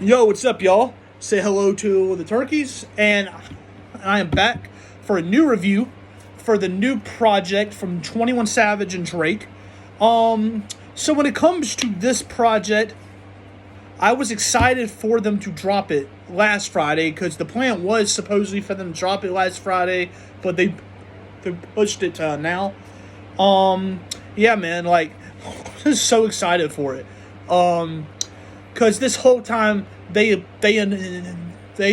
Yo, what's up, y'all? Say hello to the turkeys, and I am back for a new review for the new project from 21 Savage and Drake. So when it comes to this project, I was excited for them to drop it last Friday because the plan was supposedly for them to drop it last Friday, but they pushed it to now. Yeah, man, like, I'm so excited for it. Because this whole time they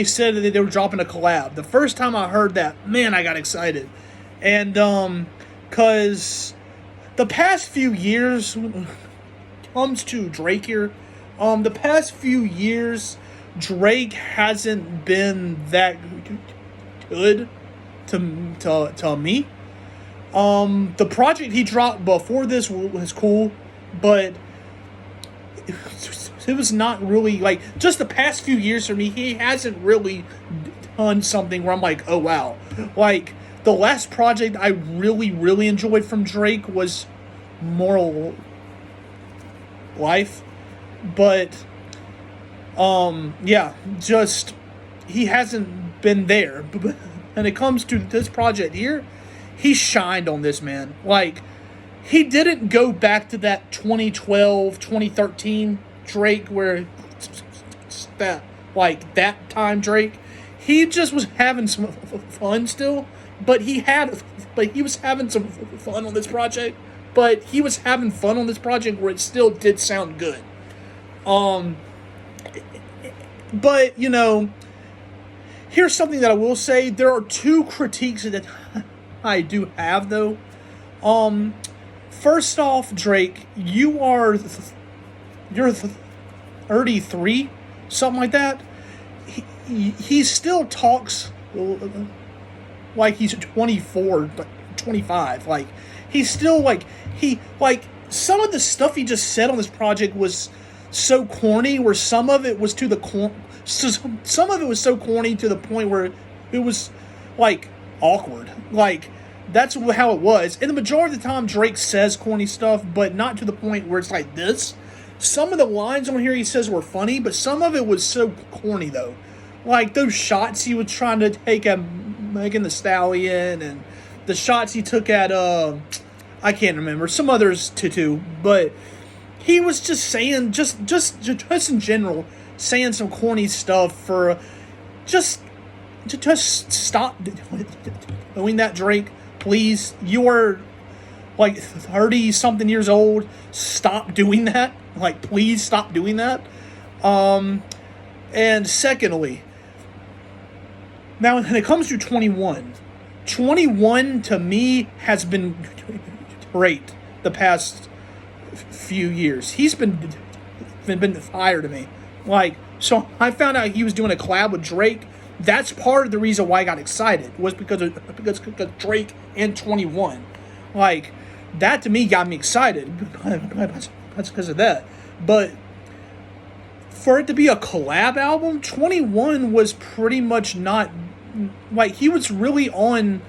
said that they were dropping a collab. The first time I heard that, man, I got excited, and because the past few years comes to Drake here, the past few years Drake hasn't been that good to me. The project he dropped before this was cool, but it was not really, like, just the past few years for me, he hasn't really done something where I'm like, oh wow. Like, the last project I really enjoyed from Drake was Moral Life. But yeah, just he hasn't been there. But when it comes to this project here, he shined on this, man. Like, he didn't go back to that 2012, 2013 Drake where that time Drake. He just was having some fun still, but he was having some fun on this project. But he was having fun on this project where it still did sound good. But you know, here's something that I will say. There are two critiques that I do have, though. First off, Drake, you're 33, something like that. He still talks like he's 24, 25. Like, he's still some of the stuff he just said on this project was so corny. Where some of it was some of it was so corny to the point where it was like awkward. Like, that's how it was. And the majority of the time, Drake says corny stuff, but not to the point where it's like this. Some of the lines on here he says were funny, but some of it was so corny, though. Like, those shots he was trying to take at Megan Thee Stallion, and the shots he took at, I can't remember, some others too. But he was just saying, just in general, saying some corny stuff for just stop doing that, Drake. Please, you are like 30-something years old. Stop doing that. Like, please stop doing that. And secondly, now when it comes to 21 to me has been great the past few years. He's been fire to me. Like, so I found out he was doing a collab with Drake. That's part of the reason why I got excited, was because Drake and 21. Like, that to me got me excited. That's because of that. But for it to be a collab album, 21 was pretty much not, like, he was really on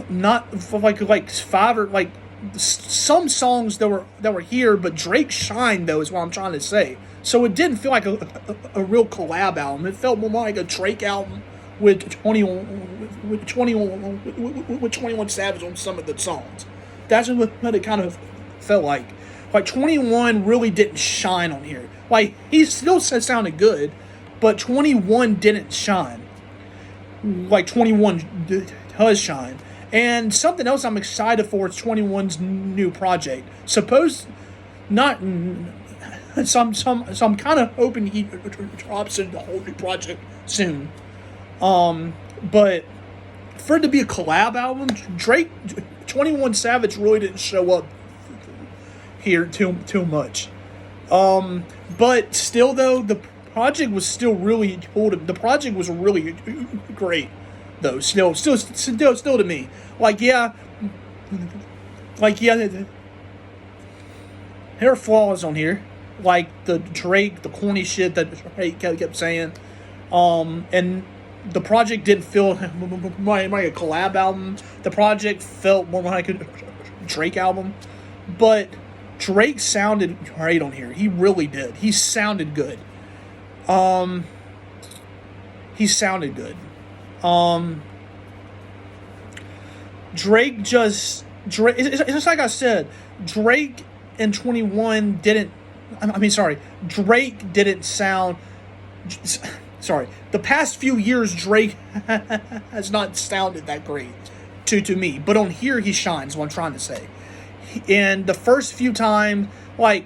not like five or like some songs that were here, but Drake shined, though, is what I'm trying to say. So it didn't feel like a real collab album. It felt more like a Drake album with 21 Savage on some of the songs. That's what it kind of felt like. Like, 21 really didn't shine on here. Like, he still sounded good, but 21 didn't shine. Like, 21 does shine. And something else I'm excited for is 21's new project. So I'm kind of hoping he drops a whole new project soon. But for it to be a collab album, Drake, 21 Savage really didn't show up here too much. But still, though, the project was still really cool. The project was really great, though. Still to me. There are flaws on here, like the corny shit that Drake kept saying. And the project didn't feel like a collab album. The project felt more like a Drake album. But Drake sounded great on here. He really did. He sounded good. He sounded good. Drake just Drake. It's just like I said. Drake in 21 didn't. I mean, sorry. Drake didn't sound. Sorry. The past few years, Drake has not sounded that great to me. But on here, he shines. What I'm trying to say. And the first few time, like,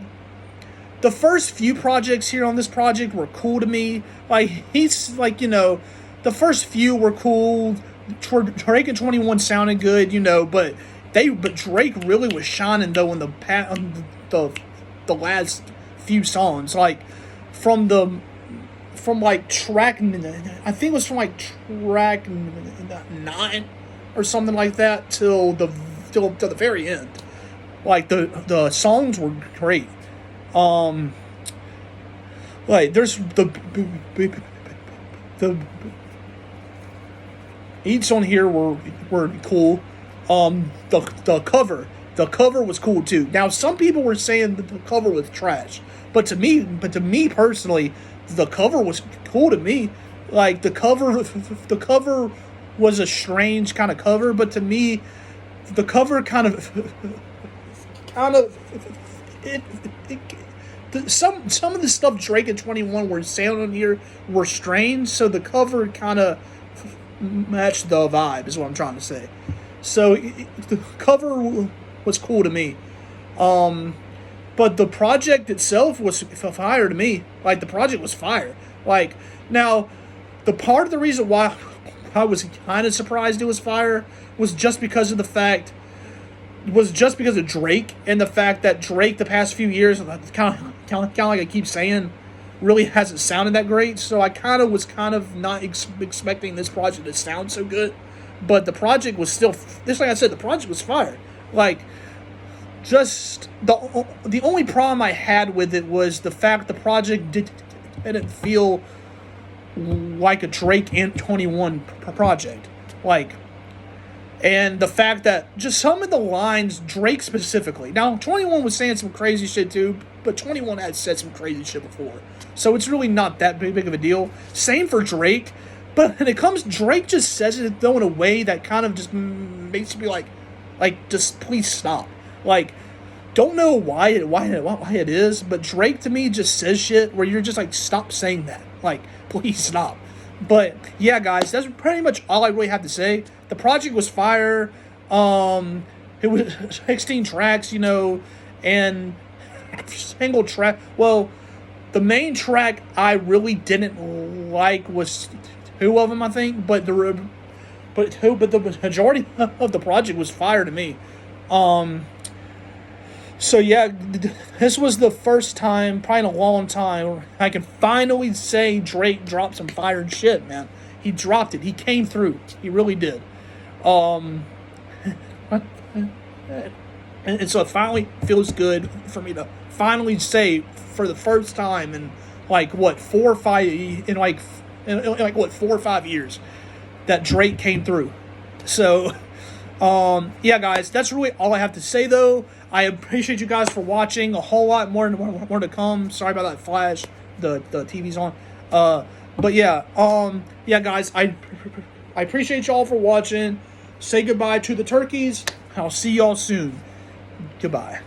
the first few projects here on this project were cool to me. Like, he's like, the first few were cool. Drake and 21 sounded good, but Drake really was shining though in the last few songs, like from track, I think it was from like track 9 or something like that till the very end. Like the songs were great. Like there's the each on here were cool. The cover was cool too. Now some people were saying that the cover was trash, but to me personally, the cover was cool to me. Like the cover was a strange kind of cover, but to me, the cover some of the stuff Drake and 21 were saying on here were strange, so the cover kind of matched the vibe, is what I'm trying to say. So the cover was cool to me, but the project itself was fire to me. Like the project was fire. Like now, the part of the reason why I was kind of surprised it was fire was just because of Drake, and the fact that Drake the past few years, kind of like I keep saying, really hasn't sounded that great. So I was not expecting this project to sound so good. But the project was still, just like I said, the project was fire. Like, just the only problem I had with it was the fact the project didn't feel like a Drake and 21 project. Like, and the fact that just some of the lines, Drake specifically. Now, 21 was saying some crazy shit too, but 21 had said some crazy shit before. So it's really not that big of a deal. Same for Drake. But when it comes, Drake just says it though in a way that kind of just makes you be like, just please stop. Like, don't know why it is, but Drake to me just says shit where you're just like, stop saying that. Like, please stop. But yeah, guys, that's pretty much all I really have to say. The project was fire. It was 16 tracks, and single track. Well, the main track I really didn't like was 2 of them, I think. But the majority of the project was fire to me. So yeah, this was the first time, probably in a long time, I can finally say Drake dropped some fire shit, man. He dropped it. He came through. He really did. And so it finally feels good for me to finally say for the first time in 4 or 5 years that Drake came through. So yeah, guys, that's really all I have to say though. I appreciate you guys for watching. A whole lot more to come. Sorry about that flash. The TV's on. But yeah, yeah, guys, I appreciate y'all for watching. Say goodbye to the turkeys. I'll see y'all soon. Goodbye.